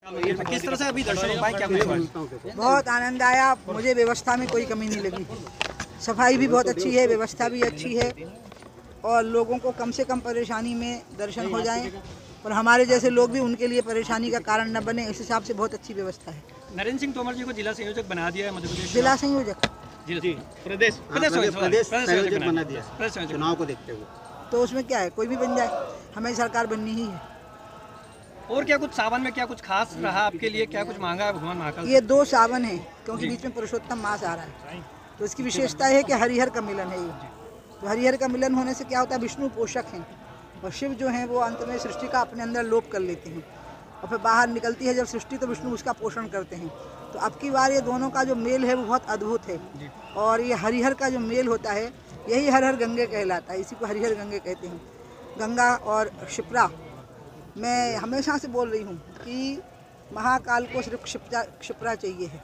किस तरह से अभी दर्शन हो पाए, क्या कुछ? बहुत आनंद आया मुझे, व्यवस्था में कोई कमी नहीं लगी। सफाई भी बहुत अच्छी है, व्यवस्था भी अच्छी है और लोगों को कम से कम परेशानी में दर्शन हो जाएं और हमारे जैसे लोग भी उनके लिए परेशानी का कारण न बने, इस हिसाब से बहुत अच्छी व्यवस्था है। नरेंद्र सिंह तोमर जी को जिला संयोजक बना दिया है मध्य प्रदेश। जिला संयोजक जी, प्रदेश संयोजक बना दिया चुनाव को देखते हुए, तो उसमें क्या है, कोई भी बन जाए, हमें सरकार बननी ही है। और क्या कुछ सावन में क्या कुछ खास रहा आपके लिए, क्या कुछ मांगा है भगवान महाकाल? ये 2 सावन है क्योंकि बीच में पुरुषोत्तम मास आ रहा है, तो इसकी विशेषता है कि हरिहर का मिलन है ये। तो हरिहर का मिलन होने से क्या होता है, विष्णु पोषक हैं और शिव जो हैं वो अंत में सृष्टि का अपने अंदर लोप कर लेते हैं और फिर बाहर निकलती है जब सृष्टि तो विष्णु उसका पोषण करते हैं। तो अब की बार ये दोनों का जो मेल है वो बहुत अद्भुत है और ये हरिहर का जो मेल होता है यही हर हर गंगे कहलाता है, इसी को हरिहर गंगे कहते हैं। गंगा और क्षिप्रा, मैं हमेशा से बोल रही हूँ कि महाकाल को सिर्फ क्षिप्रा चाहिए है,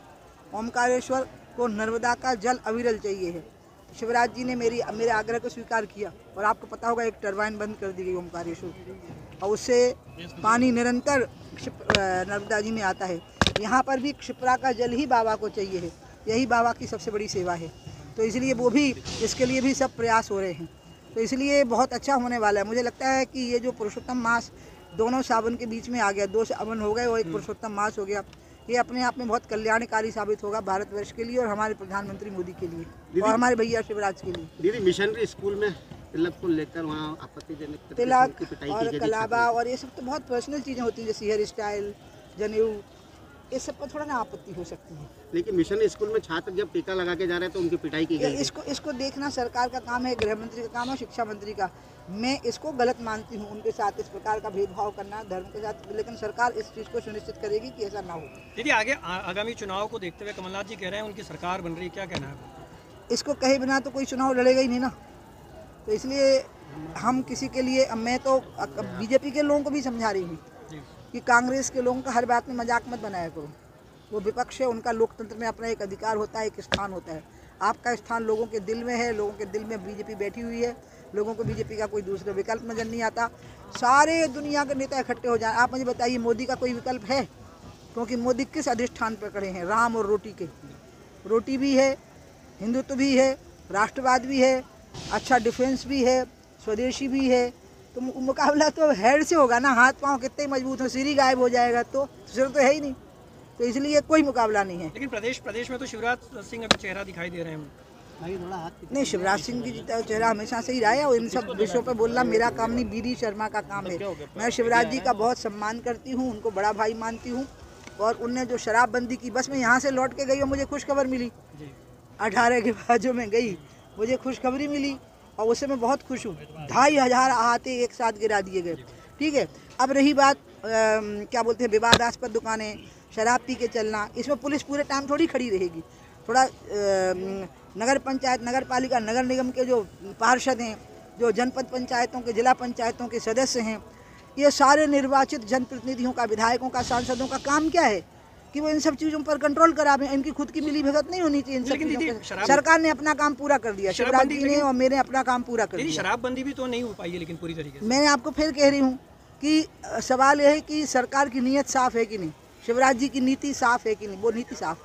ओमकारेश्वर को नर्मदा का जल अविरल चाहिए है। शिवराज जी ने मेरे आग्रह को स्वीकार किया और आपको पता होगा एक टरबाइन बंद कर दी गई ओमकारेश्वर और उससे पानी निरंतर नर्मदा जी में आता है। यहाँ पर भी क्षिप्रा का जल ही बाबा को चाहिए है, यही बाबा की सबसे बड़ी सेवा है। तो इसलिए वो भी, इसके लिए भी सब प्रयास हो रहे हैं, तो इसलिए बहुत अच्छा होने वाला है। मुझे लगता है कि ये जो पुरुषोत्तम मास दोनों सावन के बीच में आ गया, 2 सावन हो गए और एक पुरुषोत्तम मास हो गया, ये अपने आप में बहुत कल्याणकारी साबित होगा भारतवर्ष के लिए और हमारे प्रधानमंत्री मोदी के लिए और हमारे भैया शिवराज के लिए। दीदी, मिशनरी स्कूल में तिलक को लेकर वहाँ आपत्तिजनक तिलक और कलाबा और ये सब तो बहुत पर्सनल चीज़ें होती हैं, जैसे हेयर स्टाइल, जनेऊ, इस सब पर थोड़ा ना आपत्ति हो सकती है। लेकिन मिशनरी स्कूल में छात्र जब टीका लगा के जा रहे हैं तो उनकी पिटाई की गई। इसको देखना सरकार का काम है, गृह मंत्री का काम है, शिक्षा मंत्री का। मैं इसको गलत मानती हूँ, उनके साथ इस प्रकार का भेदभाव करना धर्म के साथ, लेकिन सरकार इस चीज़ को सुनिश्चित करेगी कि ऐसा ना हो। दीदी, आगे आगामी चुनाव को देखते हुए कमलनाथ जी कह रहे हैं उनकी सरकार बन रही है, क्या कहना है? इसको कहे बिना तो कोई चुनाव लड़ेगा ही नहीं ना, तो इसलिए हम किसी के लिए, मैं तो बीजेपी के लोगों को भी समझा रही हूँ कि कांग्रेस के लोगों का हर बात में मजाक मत बनाया करो। वो विपक्ष है, उनका लोकतंत्र में अपना एक अधिकार होता है, एक स्थान होता है। आपका स्थान लोगों के दिल में है, लोगों के दिल में बीजेपी बैठी हुई है, लोगों को बीजेपी का कोई दूसरा विकल्प नजर नहीं आता। सारे दुनिया के नेता इकट्ठे हो जाए, आप मुझे बताइए मोदी का कोई विकल्प है? क्योंकि मोदी किस अधिष्ठान पर खड़े हैं? राम और रोटी के। रोटी भी है, हिंदुत्व भी है, राष्ट्रवाद भी है, अच्छा डिफेंस भी है, स्वदेशी भी है, तो मुकाबला तो हेड से होगा ना। हाथ पांव कितने मजबूत हो, सिर ही गायब हो जाएगा तो सिर तो है ही नहीं, तो इसलिए कोई मुकाबला नहीं है। लेकिन प्रदेश में तो शिवराज सिंह अभी चेहरा दिखाई दे रहे हैं। नहीं, शिवराज सिंह जी का चेहरा हमेशा से ही रहा है और इन सब विषयों पर बोलना मेरा काम नहीं, बीडी शर्मा का काम है। मैं शिवराज जी का बहुत सम्मान करती हूँ, उनको बड़ा भाई मानती हूँ और उनने जो शराबबंदी की, बस मैं यहाँ से लौट के गई और मुझे खुशखबर मिली 18 के बाद जो मैं गई, मुझे खुशखबरी मिली और उससे मैं बहुत खुश हूँ। 2500 अहाते एक साथ गिरा दिए गए। ठीक है, अब रही बात क्या बोलते हैं, विवादास्पद दुकानें, शराब पी के चलना, इसमें पुलिस पूरे टाइम थोड़ी खड़ी रहेगी। थोड़ा नगर पंचायत, नगर पालिका, नगर निगम के जो पार्षद हैं, जो जनपद पंचायतों के, जिला पंचायतों के सदस्य हैं, ये सारे निर्वाचित जनप्रतिनिधियों का, विधायकों का, सांसदों का काम क्या है कि वो इन सब चीज़ों पर कंट्रोल करावें। इनकी खुद की मिली भगत नहीं होनी चाहिए इन सब चीज़ों पर। सरकार ने अपना काम पूरा कर दिया, शिवराज जी ने और मैंने अपना काम पूरा कर दिया। शराबबंदी भी तो नहीं हो पाई है लेकिन पूरी तरीके से। मैं आपको फिर कह रही हूँ कि सवाल यह है कि सरकार की नीयत साफ है कि नहीं, शिवराज जी की नीति साफ है कि नहीं, वो नीति साफ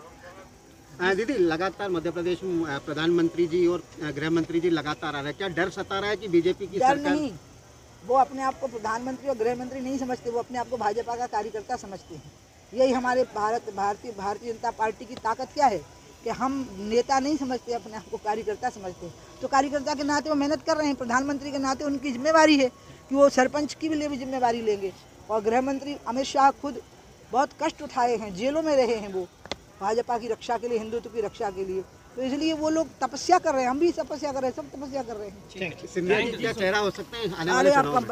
है। दीदी, लगातार मध्य प्रदेश में प्रधानमंत्री जी और गृह मंत्री जी लगातार आ रहे हैं, क्या डर सता रहा है कि बीजेपी की सरकार? नहीं, वो अपने आप को प्रधानमंत्री और गृह मंत्री नहीं समझते, वो अपने आप को भाजपा का कार्यकर्ता समझते हैं। यही हमारे भारतीय जनता पार्टी की ताकत क्या है कि हम नेता नहीं समझते, अपने आप को कार्यकर्ता समझते हैं। तो कार्यकर्ता के नाते वो मेहनत कर रहे हैं, प्रधानमंत्री के नाते उनकी जिम्मेवारी है कि वो सरपंच की लिए भी जिम्मेवारी लेंगे। और गृह मंत्री अमित शाह खुद बहुत कष्ट उठाए हैं, जेलों में रहे हैं वो भाजपा की रक्षा के लिए, हिंदुत्व की रक्षा के लिए, तो इसलिए वो लोग तपस्या कर रहे हैं, हम भी तपस्या कर रहे हैं, सब तपस्या कर रहे हैं। सिंधिया जी का चेहरा हो सकते हैं आने वाले चुनाव में?